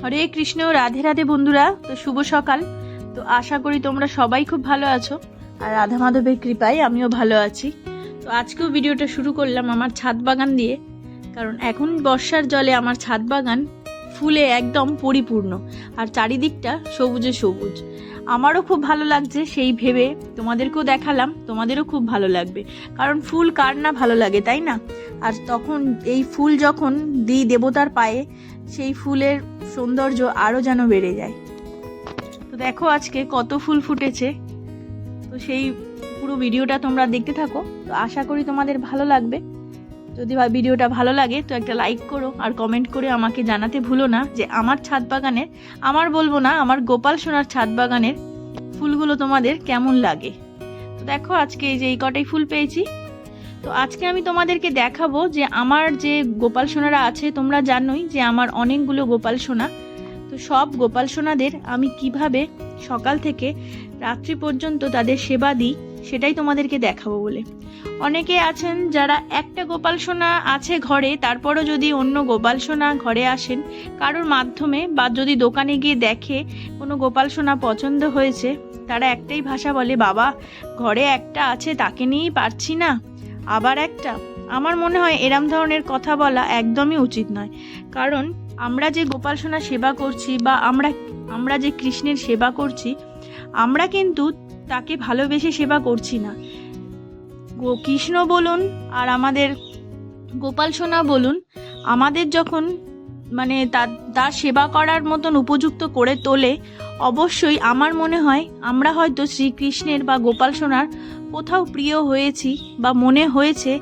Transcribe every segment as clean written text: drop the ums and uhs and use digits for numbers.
হরে কৃষ্ণ, রাধে রাধে বন্ধুরা। তো শুভ সকাল। তো আশা করি তোমরা সবাই খুব ভালো আছো, আর রাধা মাধবের কৃপায় আমিও ভালো আছি। তো আজকেও ভিডিওটা শুরু করলাম আমার ছাদ বাগান দিয়ে, কারণ এখন বর্ষার জলে আমার ছাদ বাগান ফুলে একদম পরিপূর্ণ, আর চারিদিকটা সবুজে সবুজ। আমারও খুব ভালো লাগছে, সেই ভেবে তোমাদেরকেও দেখালাম, তোমাদেরও খুব ভালো লাগবে। কারণ ফুল কার না ভালো লাগে, তাই না? আর তখন এই ফুল যখন দিই দেবতার পায়ে, সেই ফুলের সৌন্দর্য আরও যেন বেড়ে যায়। তো দেখো আজকে কত ফুল ফুটেছে, তো সেই পুরো ভিডিওটা তোমরা দেখতে থাকো। তো আশা করি তোমাদের ভালো লাগবে। যদি ভিডিওটা ভালো লাগে তো একটা লাইক করো, আর কমেন্ট করে আমাকে জানাতে ভুলো না যে আমার ছাদ বাগানের, আমার বলবো না, আমার গোপাল সোনার ছাদ বাগানের ফুলগুলো তোমাদের কেমন লাগে। তো দেখো আজকে এই যে এই কটাই ফুল পেয়েছি। তো আজকে আমি তোমাদেরকে দেখাবো যে আমার যে গোপাল সোনারা আছে, তোমরা জানোই যে আমার অনেকগুলো গোপাল সোনা। তো সব গোপাল সোনাদের আমি কিভাবে সকাল থেকে রাত্রি পর্যন্ত তাদের সেবা দিই, সেটাই তোমাদেরকে দেখাবো বলে। অনেকে আছেন যারা একটা গোপাল সোনা আছে ঘরে, তারপরও যদি অন্য গোপাল সোনা ঘরে আসেন কারোর মাধ্যমে, বা যদি দোকানে গিয়ে দেখে কোনো গোপাল সোনা পছন্দ হয়েছে, তারা একটাই ভাষা বলে, বাবা ঘরে একটা আছে তাকে নিয়েই পারছি না, আবার একটা। আমার মনে হয় এরম ধরনের কথা বলা একদমই উচিত নয়। কারণ আমরা যে গোপাল সোনা সেবা করছি, বা আমরা যে কৃষ্ণের সেবা করছি, আমরা কিন্তু তাকে ভালোবেসে সেবা করছি না। কৃষ্ণ বলুন আর আমাদের গোপাল সোনা বলুন, আমাদের যখন মানে তার সেবা করার মতন উপযুক্ত করে তোলে, অবশ্যই আমার মনে হয় আমরা হয়তো শ্রীকৃষ্ণের বা গোপাল সোনার কোথাও প্রিয় হয়েছি, বা মনে হয়েছে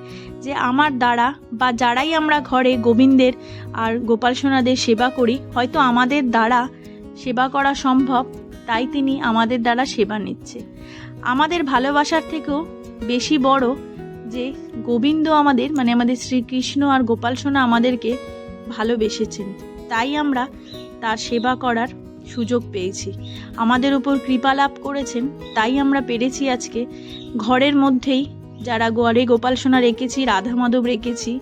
যে আমার দ্বারা, বা যারাই আমরা ঘরে গোবিন্দের আর গোপাল সোনাদের সেবা করি, হয়তো আমাদের দ্বারা সেবা করা সম্ভব, তাই তিনি আমাদের দ্বারা সেবা নিচ্ছে। আমাদের ভালোবাসার থেকেও বেশি বড় যে গোবিন্দ আমাদের, মানে আমাদের শ্রীকৃষ্ণ আর গোপাল সোনা আমাদেরকে ভালোবেসেছেন, তাই আমরা তার সেবা করার সুযোগ পেয়েছি, আমাদের উপর কৃপা লাভ করেছেন, তাই আমরা পেরেছি আজকে ঘরের মধ্যেই যারা ঘরে গোপাল সোনা রেখেছি, রাধা মাধব রেখেছি।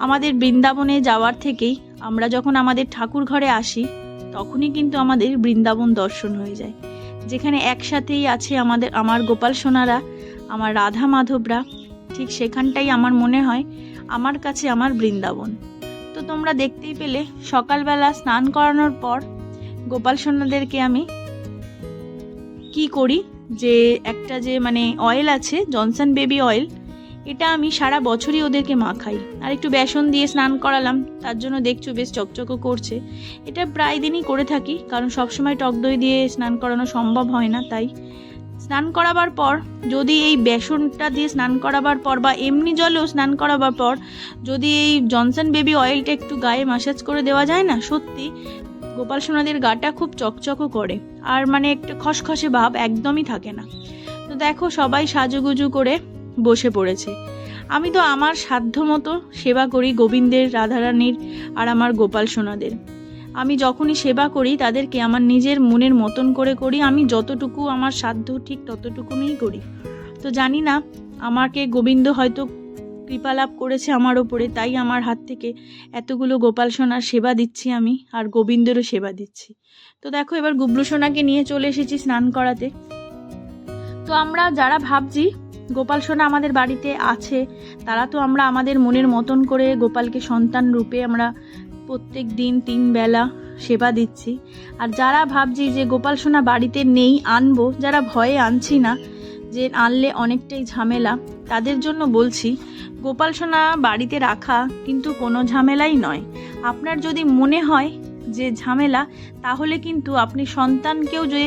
আমাদের বৃন্দাবনে যাওয়ার থেকেই আমরা যখন আমাদের ঠাকুর ঘরে আসি, তখনই কিন্তু আমাদের বৃন্দাবন দর্শন হয়ে যায়, যেখানে একসাথেই আছে আমার গোপাল সোনারা, আমার রাধা মাধবরা। ঠিক সেখানটাই আমার মনে হয় আমার কাছে আমার বৃন্দাবন। তো তোমরা দেখতেই পেলে সকালবেলা স্নান করানোর পর গোপাল সোনাদেরকে আমি কি করি, যে একটা যে মানে অয়েল আছে, জনসন বেবি অয়েল, এটা আমি সারা বছরই ওদেরকে মাখাই। আর একটু বেসন দিয়ে স্নান করালাম, তার জন্য দেখছো বেশ চকচকও করছে। এটা প্রায় দিনই করে থাকি, কারণ সবসময় টক দই দিয়ে স্নান করানো সম্ভব হয় না। তাই স্নান করাবার পর যদি এই বেসনটা দিয়ে স্নান করাবার পর, বা এমনি জলেও স্নান করাবার পর যদি এই জনসন বেবি অয়েলটা একটু গায়ে ম্যাসাজ করে দেওয়া যায় না, সত্যি গোপাল সোনাদের গাটা খুব চকচকও করে, আর মানে একটা খসখসে ভাব একদমই থাকে না। তো দেখো সবাই সাজুগুজু করে বসে পড়েছে। আমি তো আমার সাধ্য মতো সেবা করি গোবিন্দের, রাধারানীর আর আমার গোপাল সোনাদের। আমি যখনই সেবা করি তাদেরকে আমার নিজের মনের মতন করে করি, আমি যতটুকু আমার সাধ্য ঠিক ততটুকুনিই করি। তো জানি না, আমাকে গোবিন্দ হয়তো কৃপা লাভ করেছে আমার ওপরে, তাই আমার হাত থেকে এতগুলো গোপাল সোনার সেবা দিচ্ছি আমি, আর গোবিন্দেরও সেবা দিচ্ছি। তো দেখো এবার গুবলু সোনাকে নিয়ে চলে এসেছি স্নান করাতে। তো আমরা যারা ভাবছি গোপাল সোনা আমাদের বাড়িতে আছে, তারা তো আমরা আমাদের মনের মতন করে গোপালকে সন্তান রূপে আমরা প্রত্যেক দিন 3 বেলা সেবা দিচ্ছি। আর যারা ভাবছি যে গোপাল সোনা বাড়িতে নেই, আনবো, যারা ভয়ে আনছি না, যে আনলে অনেকটাই ঝামেলা, তাদের জন্য বলছি গোপাল সোনা বাড়িতে রাখা কিন্তু কোনো ঝামেলাই নয়। আপনার যদি মনে হয় যে ঝামেলা, তাহলে কিন্তু আপনি সন্তানকেও যে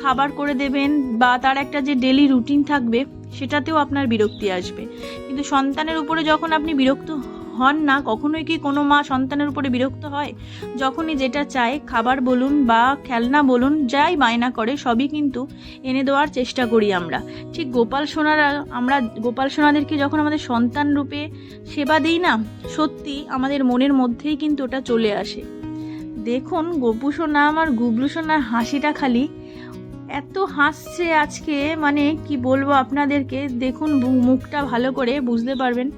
খাবার করে দেবেন, বা তার একটা যে ডেলি রুটিন থাকবে, সেটাতেও আপনার বিরক্তি আসবে। কিন্তু সন্তানের উপরে যখন আপনি বিরক্ত হন না, কখনোই কি কোনো মা সন্তানের উপরে বিরক্ত হয়? যখনই যেটা চায়, খাবার বলুন বা খেলনা বলুন, যাই বায়না করে সবই কিন্তু এনে দেওয়ার চেষ্টা করি আমরা। ঠিক আমরা গোপাল সোনাদেরকে যখন আমাদের সন্তান রূপে সেবা দিই না, সত্যি আমাদের মনের মধ্যেই কিন্তু ওটা চলে আসে। দেখুন গপু সোনা আমার গুবলু সোনার হাসিটা খালি এত হাসছে আজকে, মানে কি বলবো আপনাদেরকে, দেখুন মুখটা ভালো করে বুঝতে পারবেন,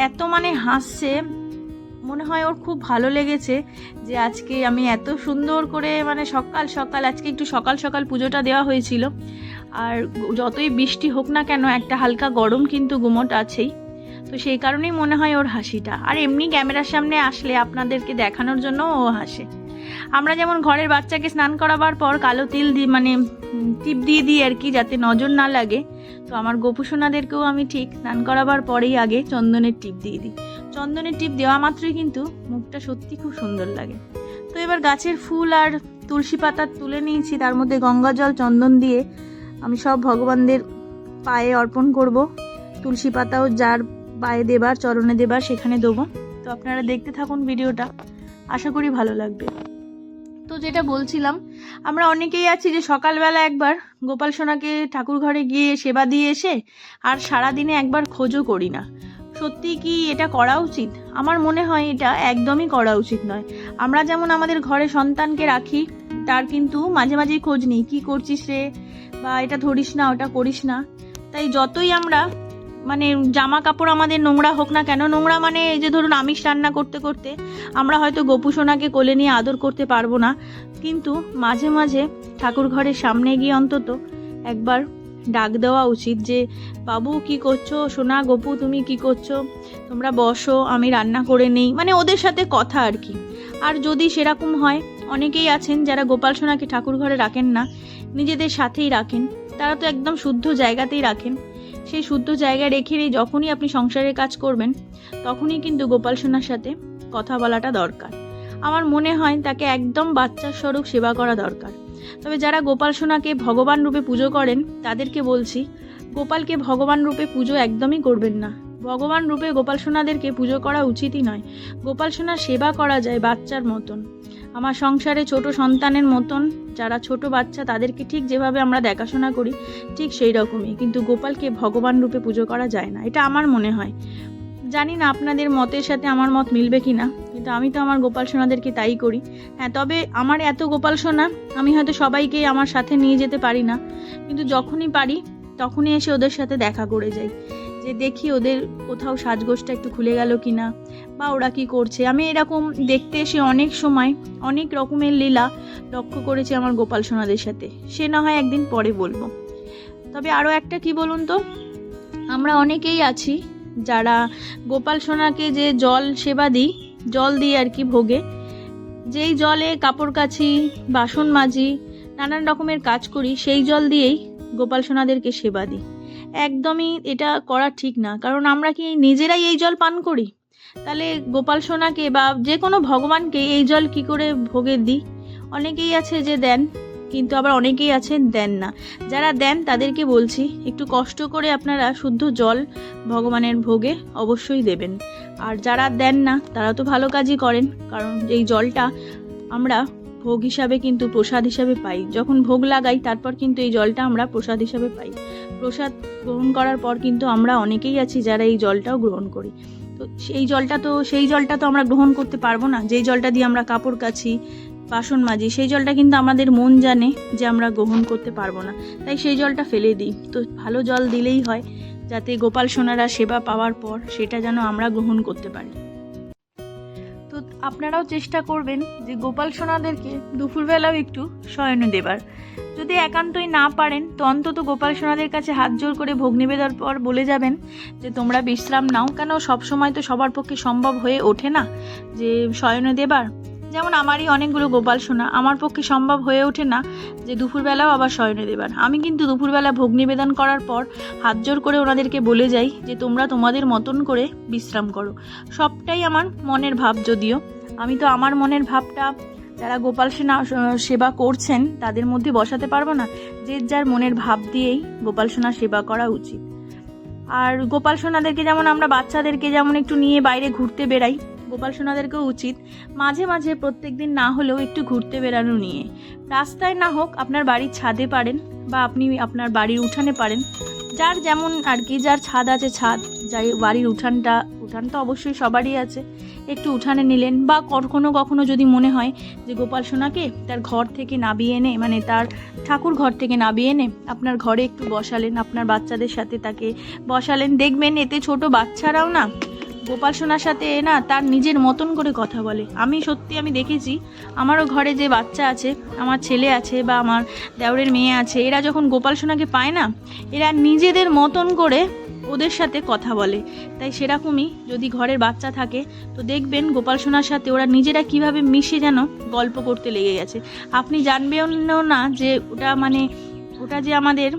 এত মানে হাসছে, মনে হয় ওর খুব ভালো লেগেছে যে আজকে আমি এত সুন্দর করে মানে সকাল সকাল আজকে একটু সকাল সকাল পুজোটা দেওয়া হয়েছিল। আর যতই বৃষ্টি হোক না কেন একটা হালকা গরম কিন্তু গুমোট আছেই, তো সেই কারণেই মনে হয় ওর হাসিটা। আর এমনি ক্যামেরার সামনে আসলে আপনাদেরকে দেখানোর জন্য ও হাসে। আমরা যেমন ঘরের বাচ্চাকে স্নান করাবার পর কালো তিল দিই মানে টিপ দিয়ে দিই আর কি, যাতে নজর না লাগে, তো আমার গোপুসোনাদেরকেও আমি ঠিক স্নান করাবার পরেই আগে চন্দনের টিপ দিয়ে দিই। চন্দনের টিপ দেওয়া মাত্রই কিন্তু মুখটা সত্যি খুব সুন্দর লাগে। তো এবার গাছের ফুল আর তুলসী পাতা তুলে নিয়েছি, তার মধ্যে গঙ্গা জল চন্দন দিয়ে আমি সব ভগবানদের পায়ে অর্পণ করব। তুলসী পাতাও যার পায়ে দেবার চরণে দেবার সেখানে দেবো। তো আপনারা দেখতে থাকুন ভিডিওটা, আশা করি ভালো লাগবে। তো যেটা বলছিলাম, আমরা অনেকেই আছি যে সকালবেলা একবার গোপাল সোনাকে ঠাকুর ঘরে গিয়ে সেবা দিয়ে এসে আর সারাদিনে একবার খোঁজও করি না। সত্যি কি এটা করা উচিত? আমার মনে হয় এটা একদমই করা উচিত নয়। আমরা যেমন আমাদের ঘরে সন্তানকে রাখি, তার কিন্তু মাঝে মাঝেই খোঁজ নিই, কী করছিস রে, বা এটা ধরিস না, ওটা করিস না। তাই যতই আমরা মানে জামা কাপড় আমাদের নোংরা হোক না কেন, নোংরা মানে এই যে ধরুন আমিষ রান্না করতে করতে আমরা হয়তো গোপুসোনাকে কোলে নিয়ে আদর করতে পারবো না, কিন্তু মাঝে মাঝে ঠাকুর ঘরের সামনে গিয়ে অন্তত একবার ডাক দেওয়া উচিত যে বাবু কি করছো, সোনা গোপু তুমি কি করছো, তোমরা বসো, আমি রান্না করে নেই, মানে ওদের সাথে কথা আর কি। আর যদি সেরকম হয়, অনেকেই আছেন যারা গোপাল সোনাকে ঠাকুর ঘরে রাখেন না, নিজেদের সাথেই রাখেন, তারা তো একদম শুদ্ধ জায়গাতেই রাখেন। সেই শুদ্ধ জায়গায় রেখে যখনই আপনি সংসারের কাজ করবেন তখনই কিন্তু গোপাল সোনার সাথে কথা বলাটা দরকার। আমার মনে হয় তাকে একদম বাচ্চার স্বরূপ সেবা করা দরকার। তবে যারা গোপাল সোনাকে ভগবান রূপে পুজো করেন তাদেরকে বলছি, গোপালকে ভগবান রূপে পুজো একদমই করবেন না। ভগবান রূপে গোপাল সোনাদেরকে পুজো করা উচিতই নয়। গোপাল সোনার সেবা করা যায় বাচ্চার মতন, আমার সংসারে ছোট সন্তানের মতন, যারা ছোট বাচ্চা তাদেরকে ঠিক যেভাবে আমরা দেখাশোনা করি ঠিক সেই রকমই, কিন্তু গোপালকে ভগবান রূপে পুজো করা যায় না, এটা আমার মনে হয়। জানি না আপনাদের মতের সাথে আমার মত মিলবে কি না, কিন্তু আমি তো আমার গোপাল সোনাদেরকে তাই করি। হ্যাঁ, তবে আমার এত গোপাল সোনা আমি হয়তো সবাইকে আমার সাথে নিয়ে যেতে পারি না, কিন্তু যখনই পারি তখনই এসে ওদের সাথে দেখা করে যাই, যে দেখি ওদের কোথাও সাজগোজটা একটু খুলে গেল কিনা বা ওরা কি করছে। আমি এরকম দেখতে এসে অনেক সময় অনেক রকমের লীলা লক্ষ্য করেছি আমার গোপাল সোনাদের সাথে, সে না হয় একদিন পরে বলবো। তবে আরও একটা কি বলুন তো, আমরা অনেকেই আছি যারা গোপাল সোনাকে যে জল সেবা দিই, জল দিই আর কি ভোগে, যেই জলে কাপড় কাচি, বাসন মাজি, নানান রকমের কাজ করি, সেই জল দিয়েই গোপাল সোনাদেরকে সেবা দিই। একদমই এটা করা ঠিক না, কারণ আমরা কি নিজেরাই এই জল পান করি? তাহলে গোপাল সোনাকে বা যে কোনো ভগবানকে এই জল কি করে ভোগে দিই? অনেকেই আছে যে দেন, কিন্তু আবার অনেকেই আছেন দেন না। যারা দেন তাদেরকে বলছি একটু কষ্ট করে আপনারা শুদ্ধ জল ভগবানের ভোগে অবশ্যই দেবেন। আর যারা দেন না তারা তো ভালো কাজই করেন, কারণ এই জলটা আমরা ভোগ হিসাবে কিন্তু প্রসাদ হিসাবে পাই। যখন ভোগ লাগাই তারপর কিন্তু এই জলটা আমরা প্রসাদ হিসাবে পাই। প্রসাদ গ্রহণ করার পর কিন্তু আমরা অনেকেই আছি যারা এই জলটাও গ্রহণ করি। তো সেই জলটা তো আমরা গ্রহণ করতে পারবো না, যেই জলটা দিয়ে আমরা কাপড় কাচি, বাসন মাজি, সেই জলটা কিন্তু আমাদের মন জানে যে আমরা গ্রহণ করতে পারবো না, তাই সেই জলটা ফেলে দিই। তো ভালো জল দিলেই হয়, যাতে গোপাল সোনারা সেবা পাওয়ার পর সেটা যেন আমরা গ্রহণ করতে পারি। তো আপনারাও চেষ্টা করবেন যে গোপাল সোনাদেরকে দুপুরবেলাও একটু শয়নে দেবার। যদি একান্তই না পারেন তো অন্তত গোপাল সোনাদের কাছে হাত জোর করে ভোগ নিবেদনের পর বলে যাবেন যে তোমরা বিশ্রাম নাও, কেন সবসময় তো সবার পক্ষে সম্ভব হয়ে ওঠে না যে শয়নে দেবার। যেমন আমারই অনেকগুলো গোপাল সোনা, আমার পক্ষে সম্ভব হয়ে ওঠে না যে দুপুরবেলাও আবার শয়নে দেবার। আমি কিন্তু দুপুরবেলা ভোগ নিবেদন করার পর হাত জোর করে ওনাদেরকে বলে যাই যে তোমরা তোমাদের মতন করে বিশ্রাম করো। সবটাই আমার মনের ভাব, যদিও আমি তো আমার মনের ভাবটা যারা গোপাল সেবা করছেন তাদের মধ্যে বসাতে পারবো না। যে যার মনের ভাব দিয়েই গোপাল সোনা সেবা করা উচিত। আর গোপাল সোনাদেরকে যেমন আমরা বাচ্চাদেরকে যেমন একটু নিয়ে বাইরে ঘুরতে বেড়াই, গোপাল সোনাদেরকেও উচিত মাঝে মাঝে প্রত্যেক দিন না হলেও একটু ঘুরতে বেড়ানো নিয়ে। রাস্তায় না হোক, আপনার বাড়ির ছাদে পারেন বা আপনি আপনার বাড়ির উঠানে পারেন, যার যেমন আর কি, যার ছাদ আছে ছাদ, যাই বাড়ির উঠান তো অবশ্যই সবারই আছে, একটু উঠানে নিলেন। বা কখনো কখনো যদি মনে হয় যে গোপাল সোনাকে তার ঘর থেকে নামিয়ে এনে, মানে তার ঠাকুর ঘর থেকে নামিয়ে এনে আপনার ঘরে একটু বসালেন, আপনার বাচ্চাদের সাথে তাকে বসালেন, দেখবেন এতে ছোট বাচ্চারাও না গোপাল সোনার সাথে না তার নিজের মতন করে কথা বলে। আমি দেখেছি, আমারও ঘরে যে বাচ্চা আছে, আমার ছেলে আছে বা আমার দেওরের মেয়ে আছে, এরা যখন গোপাল সোনাকে পায় না, এরা নিজেদের মতন করে ওদের সাথে কথা বলে। তাই সেরকমই যদি ঘরের বাচ্চা থাকে তো দেখবেন গোপাল সোনার সাথে ওরা নিজেরা কিভাবে মিশে যেন গল্প করতে লেগে গেছে। আপনি জানবেনও না যে ওটা যে আমাদের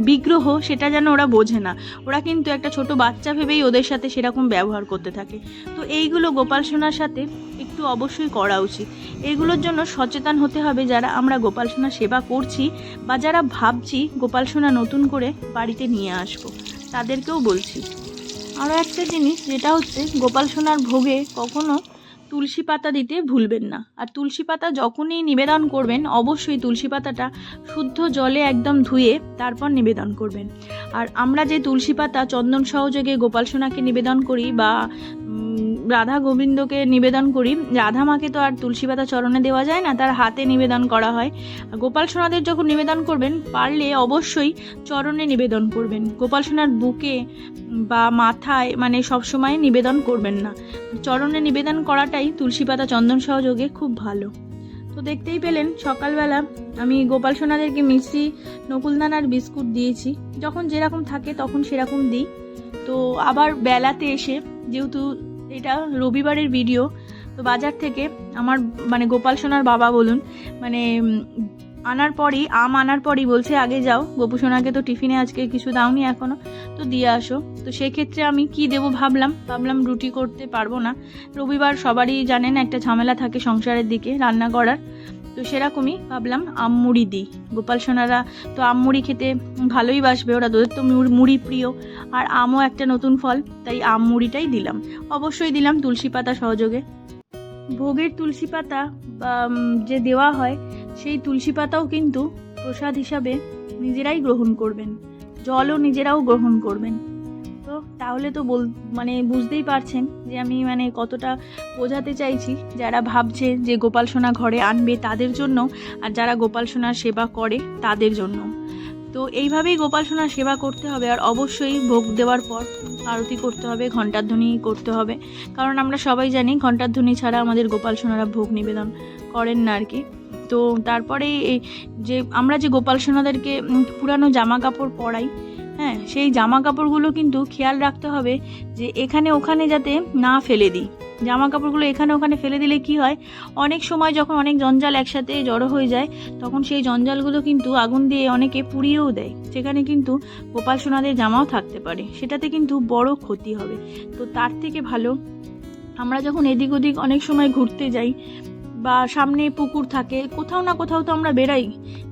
বিগ্রহ, সেটা যেন ওরা বোঝে না। ওরা কিন্তু একটা ছোট বাচ্চা ভেবেই ওদের সাথে সেরকম ব্যবহার করতে থাকে। তো এইগুলো গোপাল সোনার সাথে একটু অবশ্যই করা উচিত। এইগুলোর জন্য সচেতন হতে হবে যারা আমরা গোপাল সোনা সেবা করছি বা যারা ভাবছি গোপাল সোনা নতুন করে বাড়িতে নিয়ে আসবো, তাদেরকেও বলছি। আরও একটা জিনিস, যেটা হচ্ছে গোপাল সোনার ভোগে কখনো তুলসী পাতা দিতে ভুলবেন না। আর তুলসী পাতা যখনই নিবেদন করবেন, অবশ্যই তুলসী পাতাটা শুদ্ধ জলে একদম ধুয়ে তারপর নিবেদন করবেন। আর আমরা যে তুলসী পাতা চন্দন সহযোগে গোপাল সোনাকে নিবেদন করি বা রাধা গোবিন্দকে নিবেদন করি, রাধা মাকে তো আর তুলসী পাতা চরণে দেওয়া যায় না, তার হাতে নিবেদন করা হয়। গোপাল সোনাদের যখন নিবেদন করবেন, পারলে অবশ্যই চরণে নিবেদন করবেন। গোপাল সোনার বুকে বা মাথায় সবসময় নিবেদন করবেন না। চরণে নিবেদন করাটাই তুলসী পাতা চন্দন সহযোগে খুব ভালো। তো দেখতেই পেলেন সকালবেলা আমি গোপাল সোনাদেরকে মিষ্টি, নকুলদানার বিস্কুট দিয়েছি। যখন যেরকম থাকে তখন সেরকম দিই। তো আবার বেলাতে এসে, যেহেতু এটা রবিবারের ভিডিও, তো বাজার থেকে আমার গোপাল সোনার বাবা বলুন আম আনার পরই বলছে, আগে যাও, গোপু সোনাকে তো টিফিনে আজকে কিছু দাওনি এখনো, তো দিয়ে আসো। তো সেক্ষেত্রে আমি কি দেবো ভাবলাম রুটি করতে পারবো না। রবিবার সবারই জানেন একটা ঝামেলা থাকে সংসারের দিকে রান্না করার। তো সেরকমই ভাবলাম আমমুড়ি দিই। গোপাল সোনারা তো আমমুড়ি খেতে ভালোই বাসবে, ওরা তোদের তো মুড়ি প্রিয়, আর আমও একটা নতুন ফল, তাই আমমুড়িটাই দিলাম। অবশ্যই দিলাম তুলসী পাতা সহযোগে। ভোগের তুলসী পাতা যে দেওয়া হয়, সেই তুলসী পাতাও কিন্তু প্রসাদ হিসাবে নিজেরাই গ্রহণ করবেন, জলও নিজেরাও গ্রহণ করবেন। তো তাহলে তো বুঝতেই পারছেন যে আমি কতটা বোঝাতে চাইছি, যারা ভাবছে যে গোপাল সোনা ঘরে আনবে তাদের জন্য, আর যারা গোপাল সোনার সেবা করে তাদের জন্য। তো এইভাবেই গোপাল সোনার সেবা করতে হবে। আর অবশ্যই ভোগ দেওয়ার পর আরতি করতে হবে, ঘণ্টার ধ্বনি করতে হবে, কারণ আমরা সবাই জানি ঘণ্টার ধ্বনি ছাড়া আমাদের গোপাল সোনারা ভোগ নিবেদন করেন না আর কি। তো তারপরে আমরা যে গোপাল সোনাদেরকে পুরানো জামা কাপড় পরাই, হ্যাঁ, সেই জামা কাপড়গুলো কিন্তু খেয়াল রাখতে হবে যে এখানে ওখানে যাতে না ফেলে দিই। জামা কাপড়গুলো এখানে ওখানে ফেলে দিলে কি হয়, অনেক সময় যখন অনেক জঞ্জাল একসাথে জড়ো হয়ে যায়, তখন সেই জঞ্জালগুলো কিন্তু আগুন দিয়ে অনেকে পুড়িয়েও দেয়। সেখানে কিন্তু গোপাল সোনাদের জামাও থাকতে পারে, সেটাতে কিন্তু বড় ক্ষতি হবে। তো তার থেকে ভালো আমরা যখন এদিক ওদিক অনেক সময় ঘুরতে যাই বা সামনে পুকুর থাকে, কোথাও না কোথাও তো আমরা বেরাই,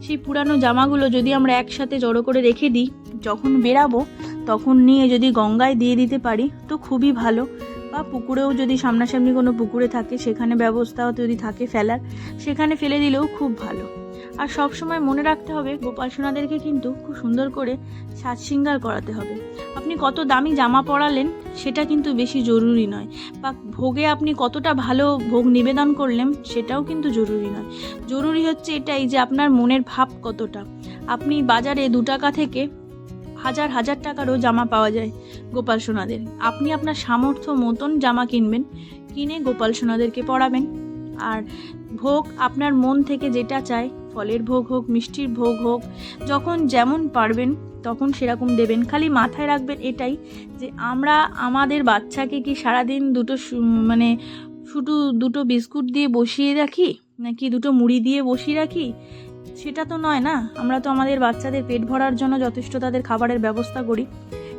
সেই পুরানো জামাগুলো যদি আমরা একসাথে জড়ো করে রেখে দিই, যখন বেরাবো তখন নিয়ে যদি গঙ্গায় দিয়ে দিতে পারি তো খুবই ভালো। বা পুকুরেও যদি সামনাসামনি কোনো পুকুরে থাকে, সেখানে ব্যবস্থাও যদি থাকে ফেলার, সেখানে ফেলে দিলেও খুব ভালো। আর সব সময় মনে রাখতে হবে গোপাল সোনাদেরকে কিন্তু খুব সুন্দর করে সাজ শৃঙ্গার করাতে হবে। আপনি কত দামি জামা পরালেন সেটা কিন্তু বেশি জরুরি নয়, বা ভোগে আপনি কতটা ভালো ভোগ নিবেদন করলেন সেটাও কিন্তু জরুরি নয়। জরুরি হচ্ছে এটাই যে আপনার মনের ভাব কতটা। আপনি বাজারে 2 টাকা থেকে হাজার হাজার টাকারও জামা পাওয়া যায় গোপাল সোনাদের। আপনি আপনার সামর্থ্য মতন জামা কিনবেন, কিনে গোপাল সোনাদেরকে পরাবেন। আর ভোগ আপনার মন থেকে যেটা চায়, ফলের ভোগ হোক, মিষ্টির ভোগ হোক, যখন যেমন পারবেন তখন সেরকম দেবেন। খালি মাথায় রাখবেন এটাই যে আমরা আমাদের বাচ্চাকে কি সারাদিন শুধু 2টো বিস্কুট দিয়ে বসিয়ে রাখি, নাকি 2টো মুড়ি দিয়ে বসিয়ে রাখি, সেটা তো নয় না। আমরা তো আমাদের বাচ্চাদের পেট ভরার জন্য যথেষ্ট তাদের খাবারের ব্যবস্থা করি।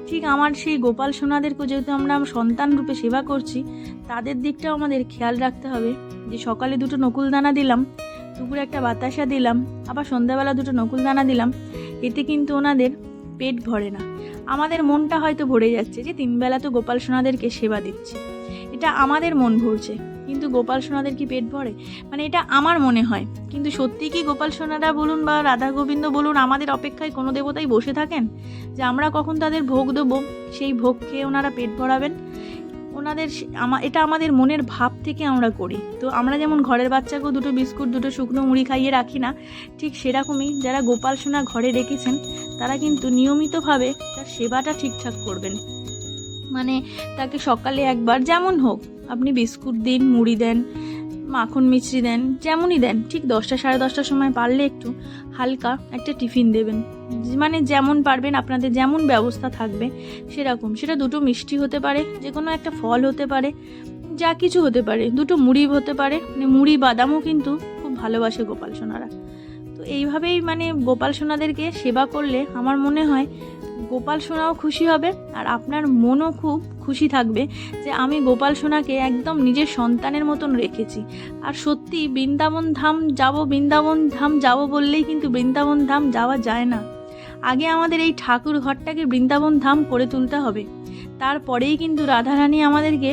ঠিক আমার সেই গোপাল সোনাদেরকে যেহেতু আমরা সন্তান রূপে সেবা করছি, তাদের দিকটাও আমাদের খেয়াল রাখতে হবে যে সকালে 2টো নকুলদানা দিলাম, দুপুরে একটা বাতাসা দিলাম, আবার সন্ধ্যাবেলা 2টো নকুলদানা দিলাম, এতে কিন্তু ওনাদের পেট ভরে না। আমাদের মনটা হয়তো ভরে যাচ্ছে যে 3 বেলা তো গোপাল সোনাদেরকে সেবা দিচ্ছি, এটা আমাদের মন ভরছে, কিন্তু গোপাল সোনাদের কি পেট ভরে? এটা আমার মনে হয়। কিন্তু সত্যি কি গোপাল সোনারা বলুন বা রাধা গোবিন্দ বলুন আমাদের অপেক্ষায় কোনো দেবতাই বসে থাকেন যে আমরা কখন তাদের ভোগ দেবো, সেই ভোগ খেয়ে ওনারা পেট ভরাবেন? এটা আমাদের মনের ভাব থেকে আমরা করি। তো আমরা যেমন ঘরের বাচ্চাকেও 2টো বিস্কুট 2টো শুকনো মুড়ি খাইয়ে রাখি না, ঠিক সেরকমই যারা গোপাল সোনা ঘরে রেখেছেন তারা কিন্তু নিয়মিতভাবে তার সেবাটা ঠিকঠাক করবেন। মানে তাকে সকালে একবার যেমন হোক আপনি বিস্কুট দিন, মুড়ি দেন, মাখন মিছরি দেন, যেমনই দেন, ঠিক 10টা সাড়ে 10টার সময় পারলে একটু হালকা একটা টিফিন দেবেন। মানে যেমন পারবেন, আপনাদের যেমন ব্যবস্থা থাকবে সেরকম। সেটা দুটো মিষ্টি হতে পারে, যে কোনো একটা ফল হতে পারে, যা কিছু হতে পারে, দুটো মুড়ি হতে পারে। মানে মুড়ি বাদামও কিন্তু খুব ভালোবাসে গোপাল সোনারা। তো এইভাবেই মানে গোপাল সোনাদেরকে সেবা করলে আমার মনে হয় গোপাল সোনাও খুশি হবে আর আপনার মনও খুব খুশি থাকবে যে আমি গোপাল সোনাকে একদম নিজের সন্তানের মতন রেখেছি। আর সত্যি বৃন্দাবন ধাম যাব বললেই কিন্তু বৃন্দাবন ধাম যাওয়া যায় না। আগে আমাদের এই ঠাকুর ঘরটাকে বৃন্দাবন ধাম করে তুলতে হবে, তারপরেই কিন্তু রাধারানী আমাদেরকে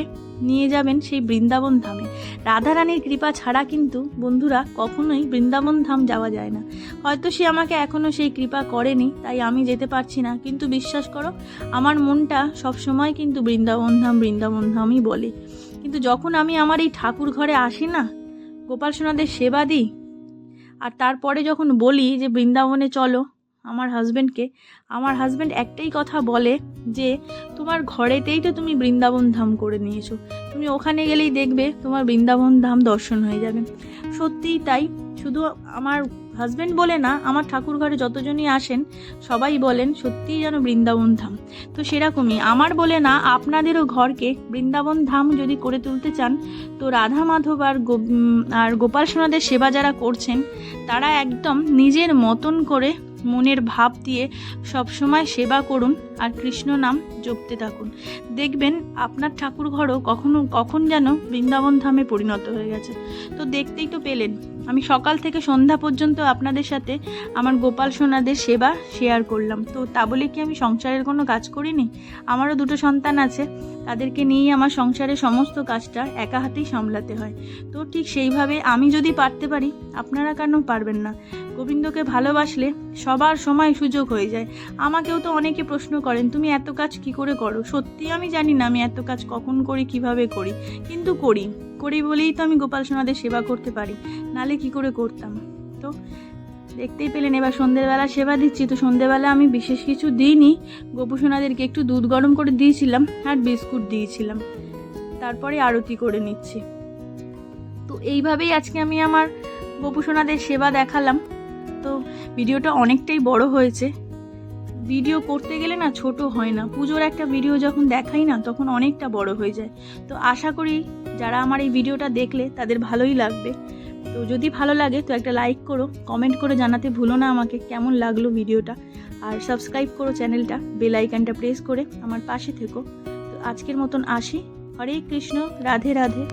নিয়ে যাবেন সেই বৃন্দাবন ধামে। রাধারানীর কৃপা ছাড়া কিন্তু বন্ধুরা কখনোই বৃন্দাবন ধাম যাওয়া যায় না। হয়তো সে আমাকে এখনও সেই কৃপা করেনি, তাই আমি যেতে পারছি না, কিন্তু বিশ্বাস করো আমার মনটা সবসময় কিন্তু বৃন্দাবন ধামই বলে। কিন্তু যখন আমি আমার এই ঠাকুর ঘরে আসি না, গোপাল সোনাদের সেবা দিই, আর তারপরে যখন বলি যে বৃন্দাবনে চলো আমার হাজব্যান্ড একটাই কথা বলে যে তোমার ঘরেতেই তো তুমি বৃন্দাবন ধাম করে নিয়েছো, তুমি ওখানে গেলেই দেখবে তোমার বৃন্দাবন ধাম দর্শন হয়ে যাবে। সত্যিই তাই। শুধু আমার হাজব্যান্ড বলে না, আমার ঠাকুর ঘরে যতজনই আসেন সবাই বলেন সত্যিই যেন বৃন্দাবন ধাম। তো সেরকমই আমার বলে না, আপনাদেরও ঘরকে বৃন্দাবন ধাম যদি করে তুলতে চান, তো রাধা মাধব আর গোপাল সোনাদের সেবা যারা করছেন তারা একদম নিজের মতন করে মনের ভাব দিয়ে সবসময় সেবা করুন আর কৃষ্ণ নাম জপতে থাকুন। দেখবেন আপনার ঠাকুর ঘরও কখন যেন বৃন্দাবন ধামে পরিণত হয়ে গেছে। তো দেখতেই তো পেলেন, আমি সকাল থেকে সন্ধ্যা পর্যন্ত আপনাদের সাথে আমার গোপাল সোনাদের সেবা শেয়ার করলাম। তো তা বলে কি আমি সংসারের কোনো কাজ করিনি? আমারও দুটো সন্তান আছে, তাদেরকে নিয়েই আমার সংসারের সমস্ত কাজটা একা হাতেই সামলাতে হয়। তো ঠিক সেইভাবে আমি যদি পারতে পারি, আপনারা কেন পারবেন না? গোবিন্দকে ভালোবাসলে সবার সময় সুযোগ হয়ে যায়। আমাকেও তো অনেকে প্রশ্ন করেন তুমি এত কাজ কি করে করো? সত্যি আমি জানি না আমি এত কাজ কখন করি, কিভাবে করি, কিন্তু করি বলেই তো আমি গোপাল সোনাদের সেবা করতে পারি, নালে কি করে করতাম? তো দেখতেই পেলেন এবার সন্ধ্যেবেলা সেবা দিচ্ছি। তো সন্ধ্যেবেলা আমি বিশেষ কিছু দিইনি, গোপু সোনাদেরকে একটু দুধ গরম করে দিয়েছিলাম আর বিস্কুট দিয়েছিলাম, তারপরে আরতি করে নিচ্ছি। তো এইভাবেই আজকে আমি আমার গোপু সোনাদের সেবা দেখালাম। তো ভিডিওটা অনেকটাই বড় হয়েছে। ভিডিও করতে গেলে না ছোট হয় না, পুজোর একটা ভিডিও যখন দেখাই না তখন অনেকটা বড় হয়ে যায়। তো আশা করি যারা আমার এই ভিডিওটা দেখলে তাদের ভালোই লাগবে। তো যদি ভালো লাগে তো একটা লাইক করো, কমেন্ট করে জানাতে ভুলো না আমাকে কেমন লাগলো ভিডিওটা, আর সাবস্ক্রাইব করো চ্যানেলটা, বেল আইকনটা প্রেস করে আমার পাশে থেকো। তো আজকের মতন আসি। হরে কৃষ্ণ, রাধে রাধে।